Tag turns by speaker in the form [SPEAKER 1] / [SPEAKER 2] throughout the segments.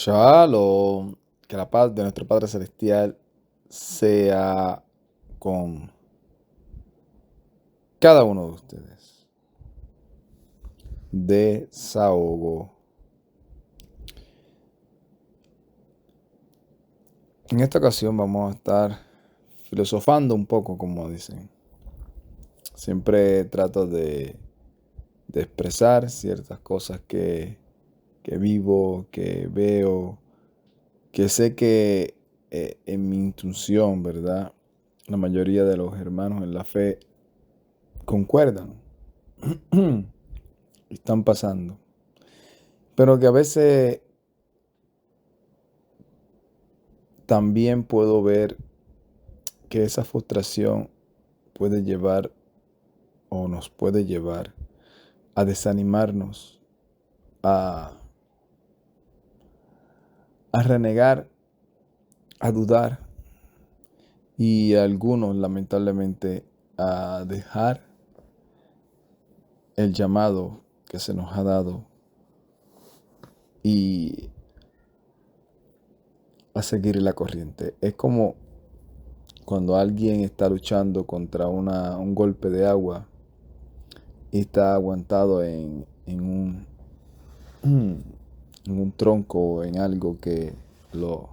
[SPEAKER 1] Shalom, que la paz de nuestro Padre Celestial sea con cada uno de ustedes. Desahogo. En esta ocasión vamos a estar filosofando un poco, como dicen. Siempre trato de expresar ciertas cosas que vivo, que veo, que sé que en mi intuición, ¿verdad? La mayoría de los hermanos en la fe concuerdan. Están pasando. Pero que a veces también puedo ver que esa frustración puede llevar o nos puede llevar a desanimarnos, a, a renegar, a dudar y a algunos lamentablemente a dejar el llamado que se nos ha dado y a seguir la corriente. Es como cuando alguien está luchando contra un golpe de agua y está aguantado en un tronco o en algo que lo,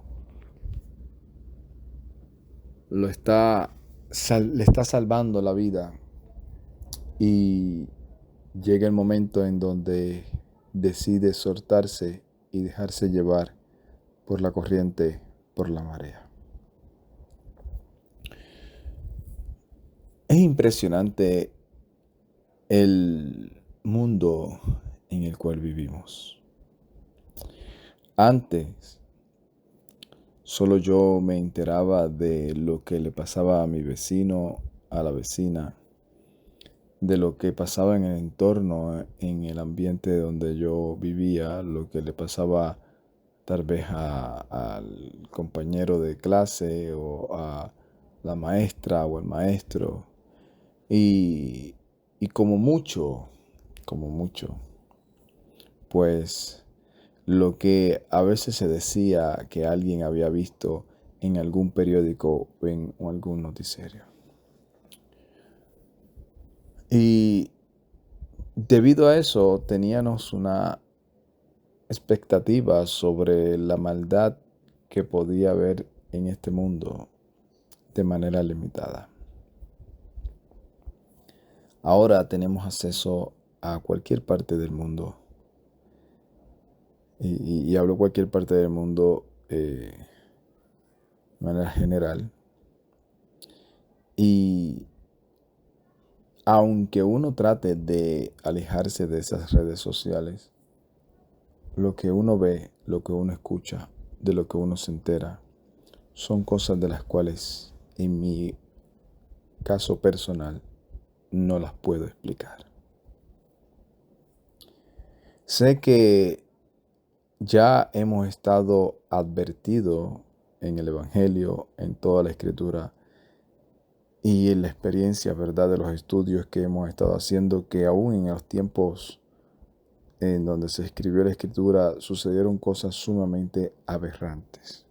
[SPEAKER 1] le está salvando la vida, y llega el momento en donde decide soltarse y dejarse llevar por la corriente, por la marea. Es impresionante el mundo en el cual vivimos. Antes, solo yo me enteraba de lo que le pasaba a mi vecino, a la vecina, de lo que pasaba en el entorno, en el ambiente donde yo vivía, lo que le pasaba tal vez al compañero de clase o a la maestra o el maestro. Y, y como mucho, pues lo que a veces se decía que alguien había visto en algún periódico o en algún noticiero. Y debido a eso teníamos una expectativa sobre la maldad que podía haber en este mundo de manera limitada. Ahora tenemos acceso a cualquier parte del mundo. Y hablo cualquier parte del mundo de manera general. Y aunque uno trate de alejarse de esas redes sociales, lo que uno ve, lo que uno escucha, de lo que uno se entera, son cosas de las cuales, en mi caso personal, no las puedo explicar. Sé que ya hemos estado advertidos en el Evangelio, en toda la Escritura y en la experiencia, ¿verdad?, de los estudios que hemos estado haciendo, que aún en los tiempos en donde se escribió la Escritura sucedieron cosas sumamente aberrantes.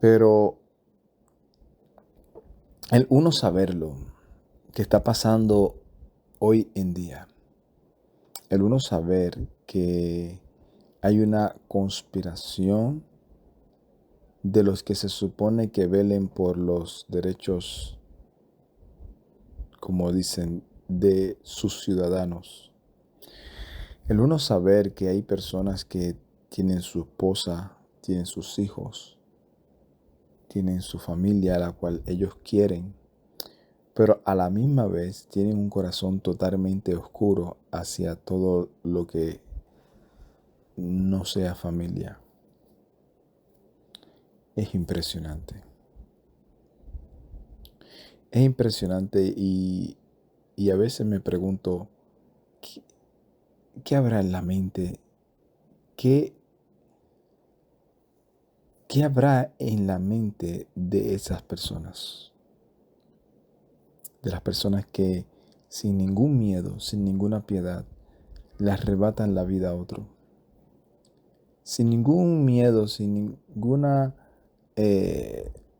[SPEAKER 1] Pero el uno saberlo, que está pasando hoy en día, el uno saber que hay una conspiración de los que se supone que velen por los derechos, como dicen, de sus ciudadanos. El uno saber que hay personas que tienen su esposa, tienen sus hijos, tienen su familia a la cual ellos quieren, pero a la misma vez tienen un corazón totalmente oscuro hacia todo lo que no sea familia. Es impresionante. Es impresionante y a veces me pregunto, ¿qué habrá en la mente? ¿Qué habrá en la mente de esas personas? De las personas que sin ningún miedo, sin ninguna piedad, le arrebatan la vida a otro. sin ningún miedo, sin ninguna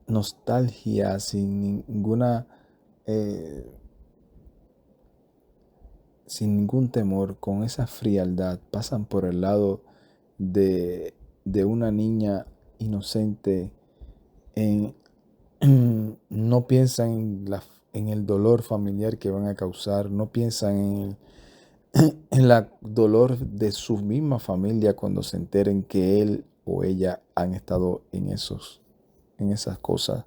[SPEAKER 1] nostalgia, eh, sin ningún temor, con esa frialdad, pasan por el lado de, de una niña inocente, en, no piensan en el dolor familiar que van a causar, no piensan en el dolor de su misma familia cuando se enteren que él o ella han estado en esas cosas.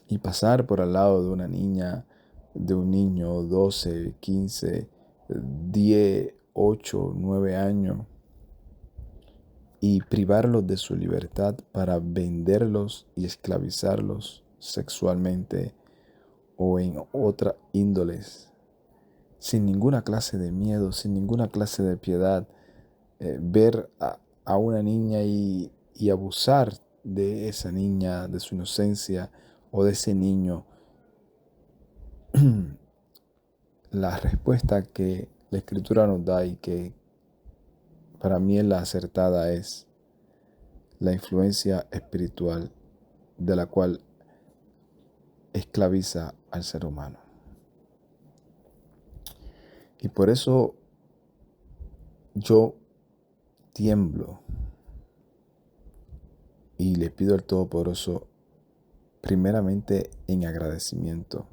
[SPEAKER 1] Y pasar por al lado de una niña, de un niño, 12, 15, 10, 8, 9 años, y privarlos de su libertad para venderlos y esclavizarlos sexualmente o en otra índoles, sin ninguna clase de miedo, sin ninguna clase de piedad, ver a una niña y abusar de esa niña, de su inocencia o de ese niño. La respuesta que la Escritura nos da y que para mí es la acertada es la influencia espiritual de la cual esclaviza al ser humano. Y por eso yo tiemblo y le pido al Todopoderoso, primeramente en agradecimiento,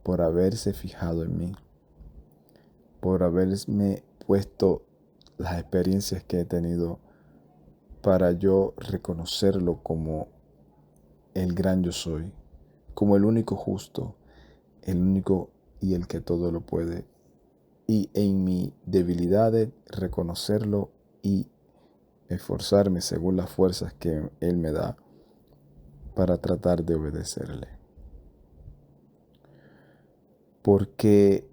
[SPEAKER 1] por haberse fijado en mí, por haberme puesto las experiencias que he tenido para yo reconocerlo como el gran yo soy, como el único justo, el único y el que todo lo puede. Y en mi debilidad reconocerlo y esforzarme según las fuerzas que Él me da para tratar de obedecerle. Porque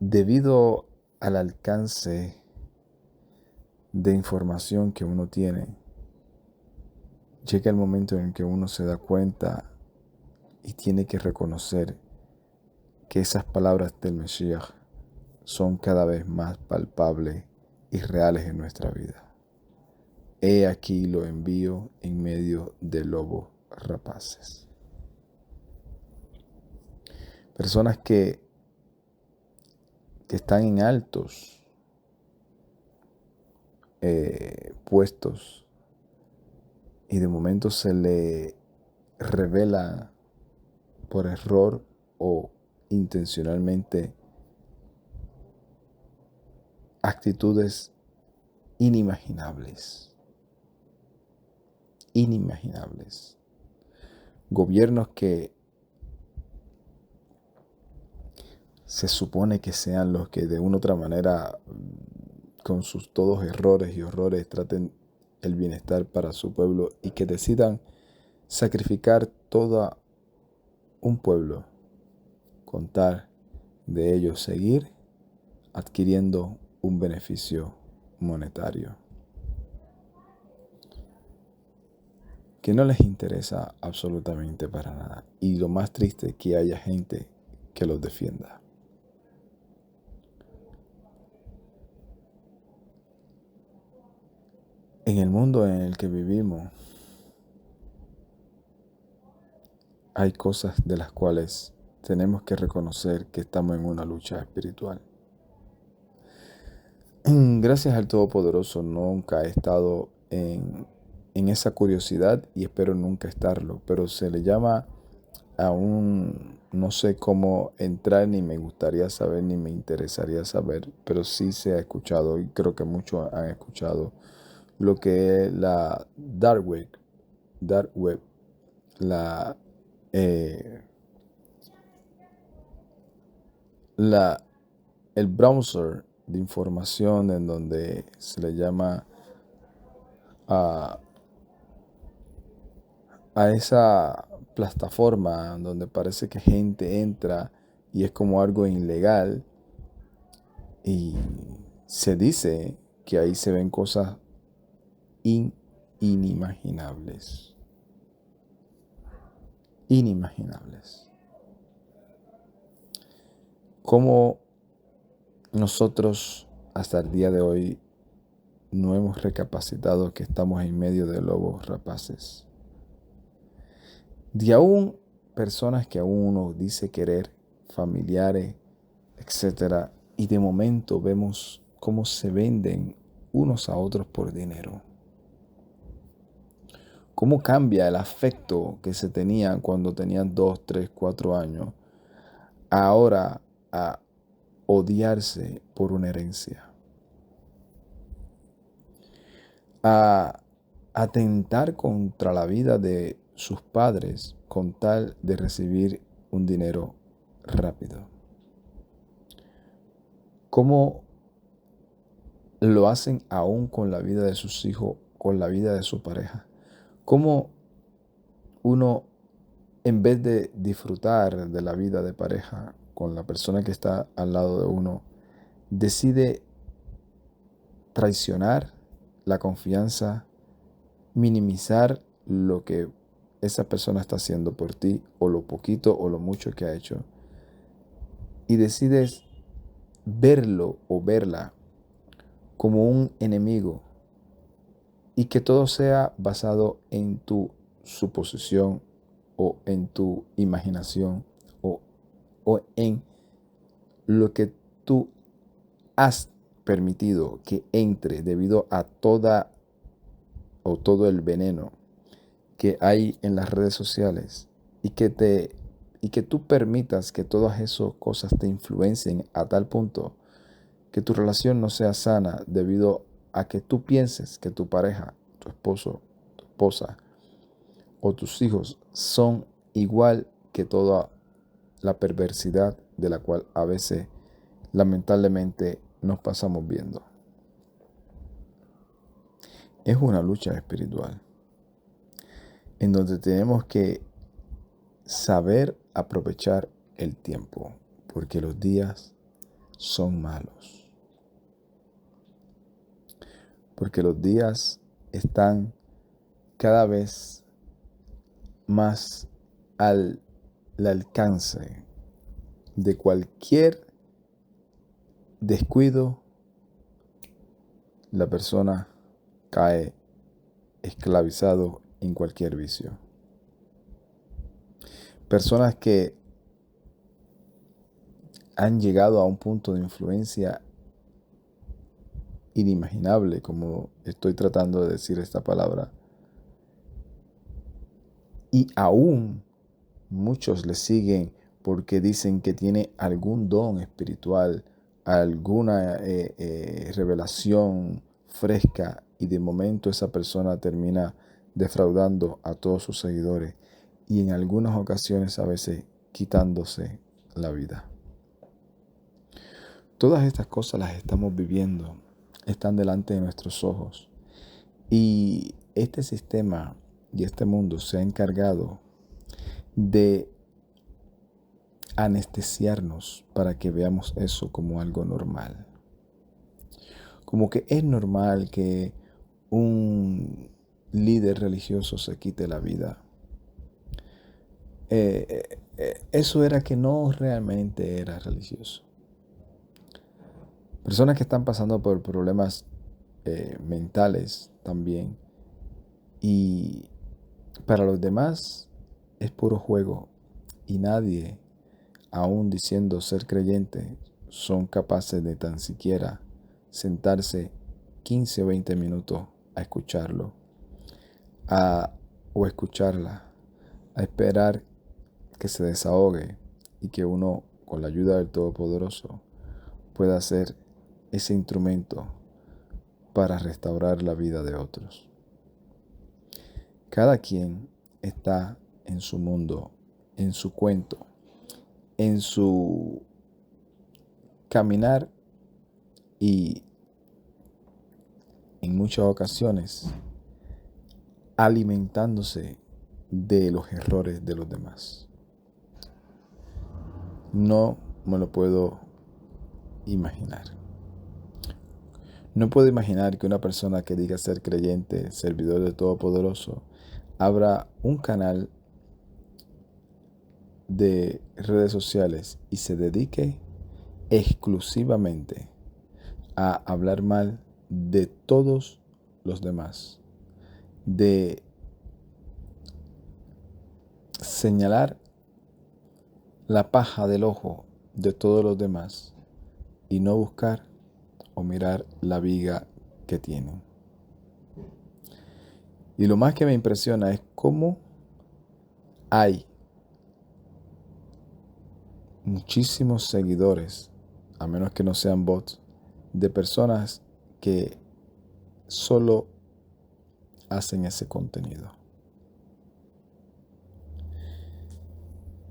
[SPEAKER 1] debido al alcance de información que uno tiene, llega el momento en que uno se da cuenta y tiene que reconocer que esas palabras del Mesías son cada vez más palpables y reales en nuestra vida. He aquí lo envío en medio de lobos rapaces. Personas que están en altos puestos y de momento se le revela por error o intencionalmente actitudes inimaginables. Inimaginables. Gobiernos que se supone que sean los que de una u otra manera, con sus todos errores y horrores, traten el bienestar para su pueblo y que decidan sacrificar todo un pueblo con tal de ellos seguir adquiriendo un beneficio monetario que no les interesa absolutamente para nada. Y lo más triste es que haya gente que los defienda. En el mundo en el que vivimos hay cosas de las cuales tenemos que reconocer que estamos en una lucha espiritual. Gracias al Todopoderoso nunca he estado en esa curiosidad y espero nunca estarlo, pero se le llama aún no sé cómo entrar, ni me gustaría saber, ni me interesaría saber, pero sí se ha escuchado y creo que muchos han escuchado lo que es la dark web, la, eh, el browser de información en donde se le llama a, a esa plataforma donde parece que gente entra y es como algo ilegal y se dice que ahí se ven cosas inimaginables. Inimaginables. Cómo nosotros hasta el día de hoy no hemos recapacitado que estamos en medio de lobos rapaces. De aún personas que aún uno dice querer, familiares, etcétera, y de momento vemos cómo se venden unos a otros por dinero. Cómo cambia el afecto que se tenían cuando tenían 2, 3, 4 años, ahora a odiarse por una herencia, a atentar contra la vida de sus padres con tal de recibir un dinero rápido. Cómo lo hacen aún con la vida de sus hijos, con la vida de su pareja. Cómo uno, en vez de disfrutar de la vida de pareja con la persona que está al lado de uno, decide traicionar la confianza, minimizar lo que esa persona está haciendo por ti, o lo poquito o lo mucho que ha hecho, y decides verlo o verla como un enemigo, y que todo sea basado en tu suposición o en tu imaginación o en lo que tú has permitido que entre debido a todo el veneno que hay en las redes sociales, y que tú permitas que todas esas cosas te influencien a tal punto que tu relación no sea sana debido a que tú pienses que tu pareja, tu esposo, tu esposa o tus hijos son igual que toda la perversidad de la cual a veces lamentablemente nos pasamos viendo. Es una lucha espiritual en donde tenemos que saber aprovechar el tiempo, porque los días son malos. Porque los días están cada vez más al alcance de cualquier descuido. La persona cae esclavizado en cualquier vicio. Personas que han llegado a un punto de influencia inimaginable, como estoy tratando de decir esta palabra, y aún muchos le siguen porque dicen que tiene algún don espiritual, alguna revelación fresca, y de momento esa persona termina defraudando a todos sus seguidores, y en algunas ocasiones a veces quitándose la vida. Todas estas cosas las estamos viviendo, están delante de nuestros ojos, y este sistema y este mundo se ha encargado de anestesiarnos para que veamos eso como algo normal. Como que es normal que un líder religioso se quite la vida. Eso era que no realmente era religioso. Personas que están pasando por problemas mentales también. Y para los demás es puro juego. Y nadie, aún diciendo ser creyente, son capaces de tan siquiera sentarse 15 o 20 minutos a escucharlo, o escucharla, a esperar que se desahogue, y que uno, con la ayuda del Todopoderoso, pueda ser ese instrumento para restaurar la vida de otros. Cada quien está en su mundo, en su cuento, en su caminar, y en muchas ocasiones alimentándose de los errores de los demás. No me lo puedo imaginar. No puedo imaginar que una persona que diga ser creyente, servidor del Todopoderoso, abra un canal de redes sociales y se dedique exclusivamente a hablar mal de todos los demás, de señalar la paja del ojo de todos los demás y no buscar o mirar la viga que tienen. Y lo más que me impresiona es cómo hay muchísimos seguidores, a menos que no sean bots, de personas que solo hacen ese contenido.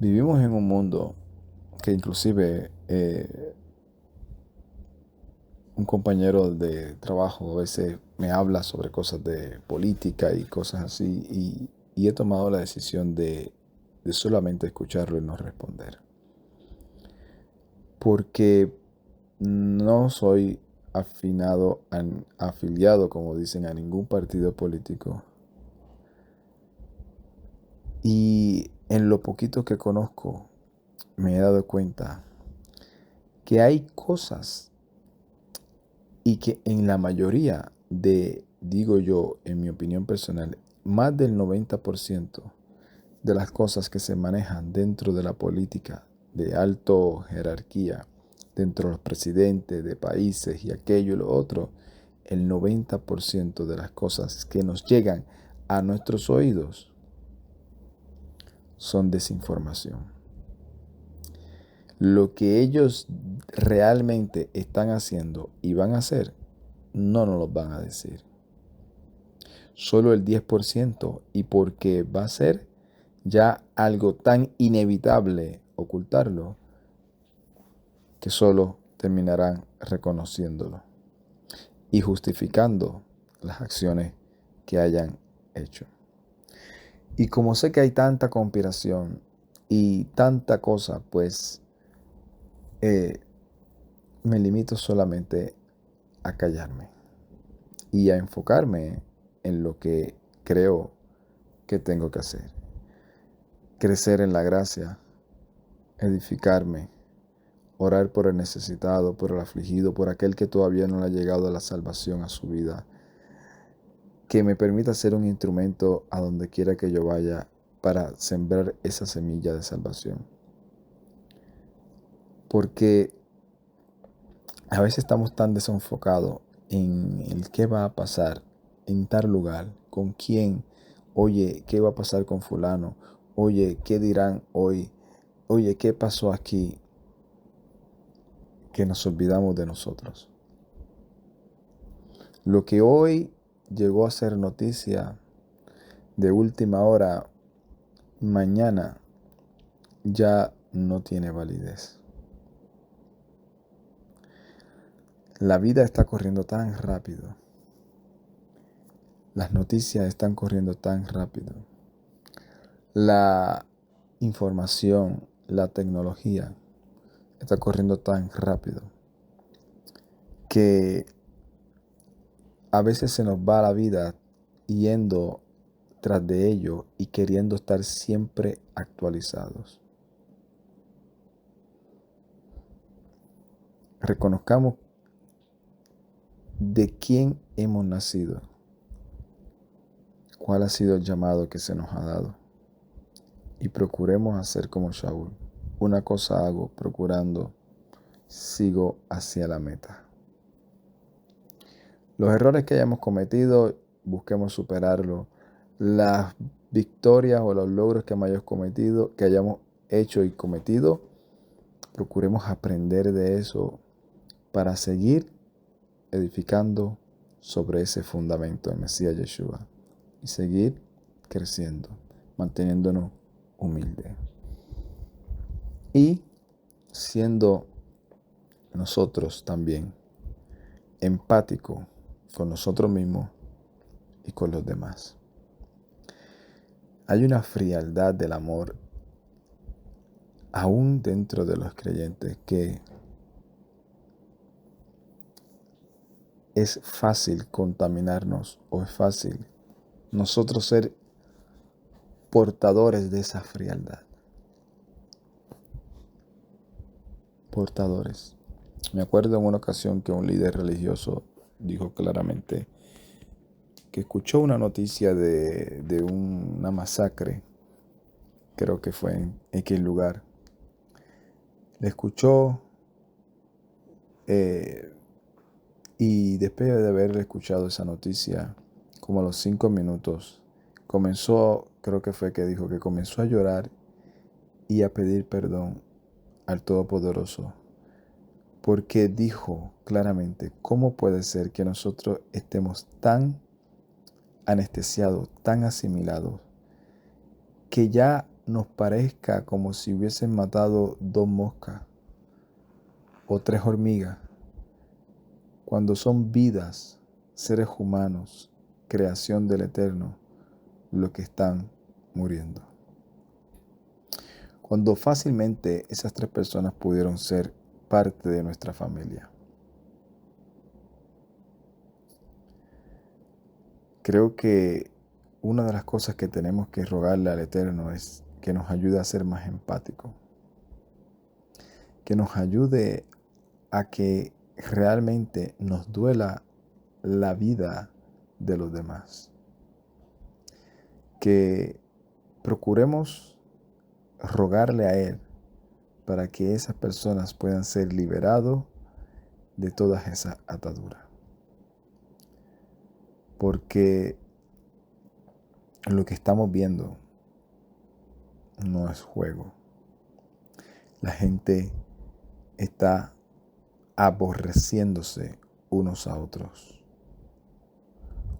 [SPEAKER 1] Vivimos en un mundo que inclusive un compañero de trabajo a veces me habla sobre cosas de política y cosas así y he tomado la decisión de solamente escucharlo y no responder. Porque no soy afiliado, como dicen, a ningún partido político. Y en lo poquito que conozco, me he dado cuenta que hay cosas y que en la mayoría digo yo, en mi opinión personal, más del 90% de las cosas que se manejan dentro de la política de alto jerarquía, dentro de los presidentes de países y aquello y lo otro, el 90% de las cosas que nos llegan a nuestros oídos son desinformación. Lo que ellos realmente están haciendo y van a hacer, no nos lo van a decir. Solo el 10% y porque va a ser ya algo tan inevitable ocultarlo que solo terminarán reconociéndolo y justificando las acciones que hayan hecho. Y como sé que hay tanta conspiración y tanta cosa, pues me limito solamente a callarme y a enfocarme en lo que creo que tengo que hacer. Crecer en la gracia, edificarme, orar por el necesitado, por el afligido, por aquel que todavía no le ha llegado a la salvación a su vida. Que me permita ser un instrumento a donde quiera que yo vaya para sembrar esa semilla de salvación. Porque a veces estamos tan desenfocados en el qué va a pasar en tal lugar, con quién, oye, qué va a pasar con fulano, oye, qué dirán hoy, oye, qué pasó aquí, que nos olvidamos de nosotros. Lo que hoy llegó a ser noticia de última hora, mañana ya no tiene validez. La vida está corriendo tan rápido. Las noticias están corriendo tan rápido. La información, la tecnología está corriendo tan rápido que a veces se nos va la vida yendo tras de ello y queriendo estar siempre actualizados. Reconozcamos de quién hemos nacido, cuál ha sido el llamado que se nos ha dado y procuremos hacer como Shaul. Una cosa hago, procurando, sigo hacia la meta. Los errores que hayamos cometido, busquemos superarlos. Las victorias o los logros que hayamos hecho y cometido, procuremos aprender de eso para seguir edificando sobre ese fundamento del Mesías Yeshua y seguir creciendo, manteniéndonos humildes y siendo nosotros también empáticos con nosotros mismos y con los demás. Hay una frialdad del amor aún dentro de los creyentes que es fácil contaminarnos o es fácil nosotros ser portadores de esa frialdad. Portadores. Me acuerdo en una ocasión que un líder religioso dijo claramente que escuchó una noticia de una masacre, creo que fue en X lugar. Le escuchó eh, y después de haber escuchado esa noticia, como a los 5 minutos, comenzó, creo que fue que dijo que comenzó a llorar y a pedir perdón al Todopoderoso, porque dijo claramente, ¿cómo puede ser que nosotros estemos tan anestesiados, tan asimilados, que ya nos parezca como si hubiesen matado 2 moscas o 3 hormigas, cuando son vidas, seres humanos, creación del Eterno, los que están muriendo? Cuando fácilmente esas 3 personas pudieron ser parte de nuestra familia. Creo que una de las cosas que tenemos que rogarle al Eterno es que nos ayude a ser más empáticos, que nos ayude a que realmente nos duela la vida de los demás, que procuremos rogarle a Él para que esas personas puedan ser liberados de todas esas ataduras. Porque lo que estamos viendo no es juego. La gente está aborreciéndose unos a otros.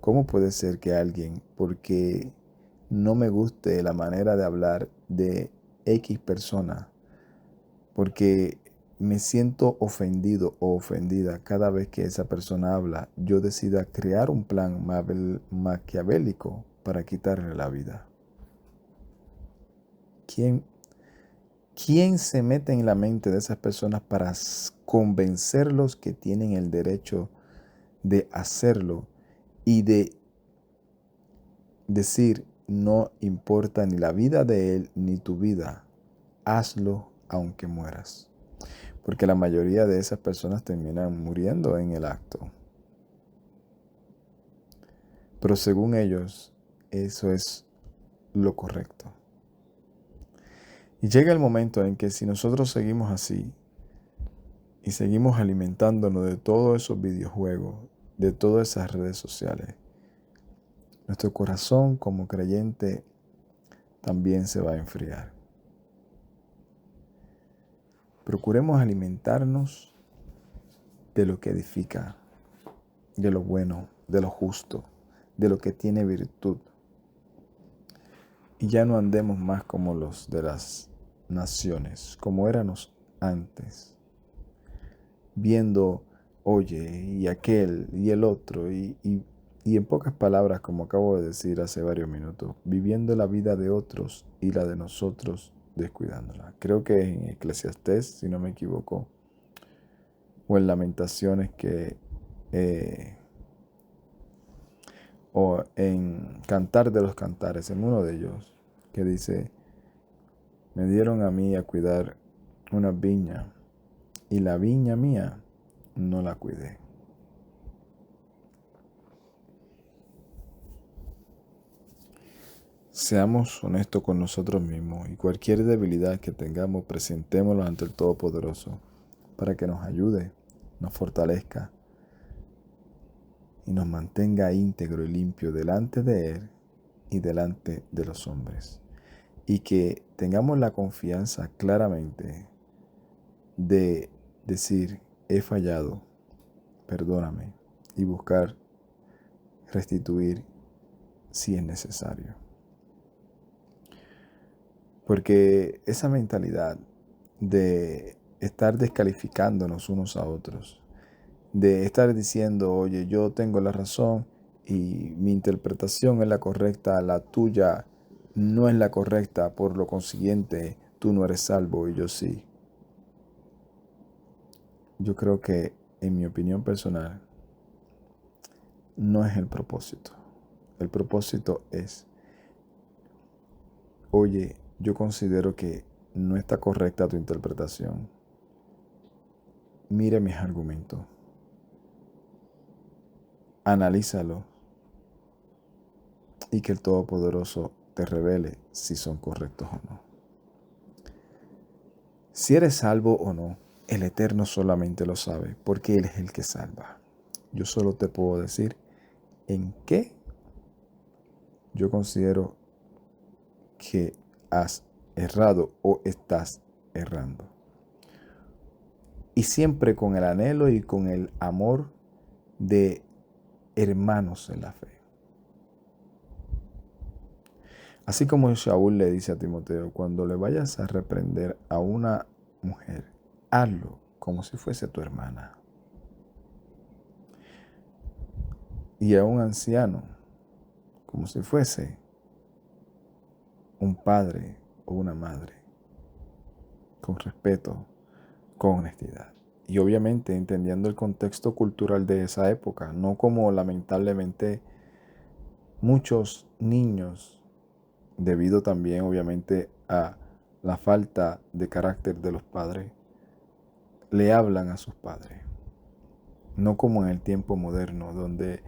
[SPEAKER 1] ¿Cómo puede ser que alguien, porque no me guste la manera de hablar de X persona, porque me siento ofendido o ofendida cada vez que esa persona habla, yo decida crear un plan maquiavélico para quitarle la vida? ¿Quién, quién se mete en la mente de esas personas para convencerlos que tienen el derecho de hacerlo y de decir, no importa ni la vida de él ni tu vida, hazlo aunque mueras? Porque la mayoría de esas personas terminan muriendo en el acto. Pero según ellos, eso es lo correcto. Y llega el momento en que si nosotros seguimos así y seguimos alimentándonos de todos esos videojuegos, de todas esas redes sociales, nuestro corazón como creyente también se va a enfriar. Procuremos alimentarnos de lo que edifica, de lo bueno, de lo justo, de lo que tiene virtud. Y ya no andemos más como los de las naciones, como éramos antes, viendo, oye, y aquel, y el otro, y en pocas palabras, como acabo de decir hace varios minutos, viviendo la vida de otros y la de nosotros descuidándola. Creo que en Eclesiastés, si no me equivoco, o en Lamentaciones o en Cantar de los Cantares, en uno de ellos, que dice, me dieron a mí a cuidar una viña, y la viña mía no la cuidé. Seamos honestos con nosotros mismos y cualquier debilidad que tengamos, presentémoslo ante el Todopoderoso para que nos ayude, nos fortalezca y nos mantenga íntegro y limpio delante de Él y delante de los hombres. Y que tengamos la confianza claramente de decir, he fallado, perdóname, y buscar restituir si es necesario. Porque esa mentalidad de estar descalificándonos unos a otros, de estar diciendo, oye, yo tengo la razón y mi interpretación es la correcta, la tuya no es la correcta, por lo consiguiente, tú no eres salvo y yo sí. Yo creo que, en mi opinión personal, no es el propósito. El propósito es, oye, yo considero que no está correcta tu interpretación. mire mis argumentos, analízalo y que el Todopoderoso te revele si son correctos o no. Si eres salvo o no, el Eterno solamente lo sabe, porque Él es el que salva. Yo solo te puedo decir en qué yo considero que has errado o estás errando. Y siempre con el anhelo y con el amor de hermanos en la fe. Así como Shaul le dice a Timoteo, cuando le vayas a reprender a una mujer, hazlo como si fuese tu hermana. Y a un anciano, como si fuese un padre o una madre, con respeto, con honestidad. Y obviamente entendiendo el contexto cultural de esa época, no como lamentablemente muchos niños, debido también obviamente a la falta de carácter de los padres, le hablan a sus padres. No como en el tiempo moderno, donde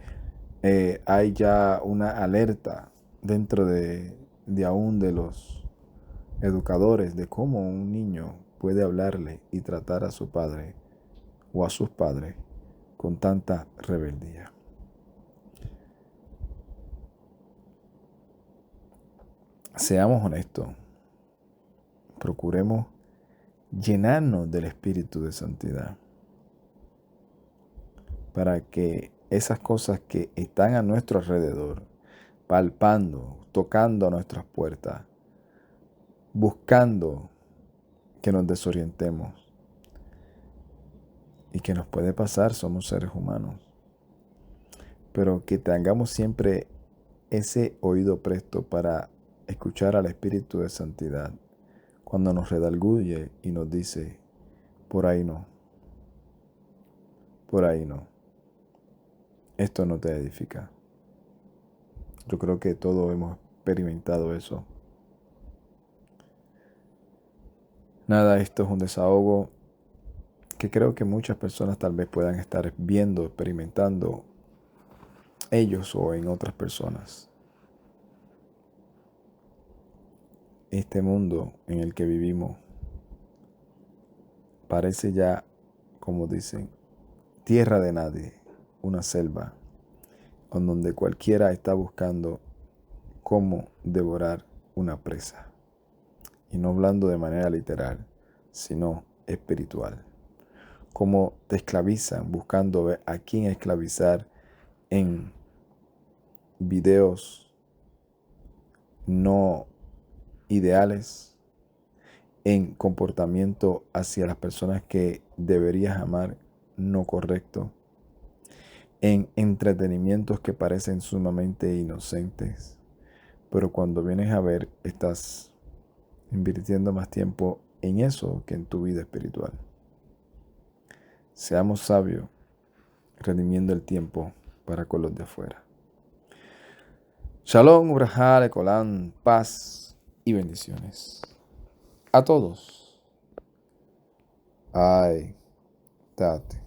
[SPEAKER 1] hay ya una alerta dentro de aún de los educadores de cómo un niño puede hablarle y tratar a su padre o a sus padres con tanta rebeldía. Seamos honestos, procuremos llenarnos del espíritu de santidad para que esas cosas que están a nuestro alrededor, palpando, tocando a nuestras puertas, buscando que nos desorientemos y que nos puede pasar, somos seres humanos, pero que tengamos siempre ese oído presto para escuchar al Espíritu de Santidad cuando nos redarguye y nos dice, por ahí no, por ahí no, esto no te edifica. Yo creo que todos hemos experimentado eso. Nada, esto es un desahogo que creo que muchas personas tal vez puedan estar viendo, experimentando ellos o en otras personas. Este mundo en el que vivimos parece ya, como dicen, tierra de nadie, una selva, en donde cualquiera está buscando cómo devorar una presa. Y no hablando de manera literal, sino espiritual. Cómo te esclavizan buscando ver a quién esclavizar en videos no ideales, en comportamiento hacia las personas que deberías amar no correcto, en entretenimientos que parecen sumamente inocentes, pero cuando vienes a ver estás invirtiendo más tiempo en eso que en tu vida espiritual. Seamos sabios, redimiendo el tiempo para con los de afuera. Shalom, Ubrahá, Lecolán, paz y bendiciones. A todos. Ay, tate.